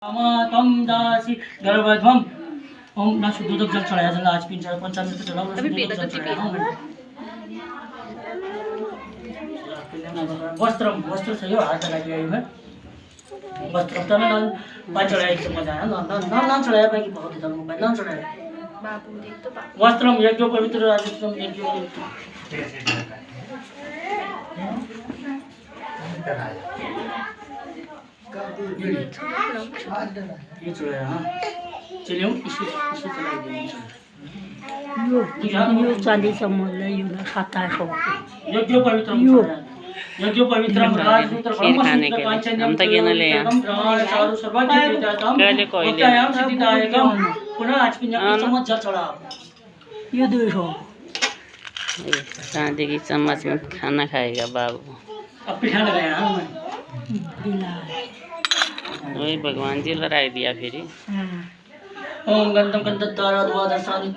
तम दासी गर्भध्वम ओम ना शुद्धोदक जल चढ़ाया जल आज पिंच पंचामृत चढ़ाओ जल चढ़ाया वस्त्र वस्त्र छ यो हात लागि आयो है वस्त्र त न पाँच चढ़ाया के मजा है ना चढ़ाया बाकी बहुत ही धर्म ना चढ़ाया बाबू देख तो वस्त्रम यज्ञ पवित्र राजस्त्रम यज्ञ ये चढ़ाया हाँ चलिए इसे चढ़ा देंगे यो 40 मूल्य यो 2700 यज्ञ पवित्र यज्ञ पवित्र राजसूत्र ब्रह्मसूत्र कांचन्यम चारु सर्वज्ञ विद्यातम भक्तायाम सिद्धिदायकम पुनः आज पिंजम चम्मच जल चढ़ाओ यो 200 चांदी की चम्मच में खाना खाएगा बाबू। अब पिठा लगाया हाँ वही भगवान जी लड़ाई दिया फिर ओम गंधम गंधद्वारा द्वादशानि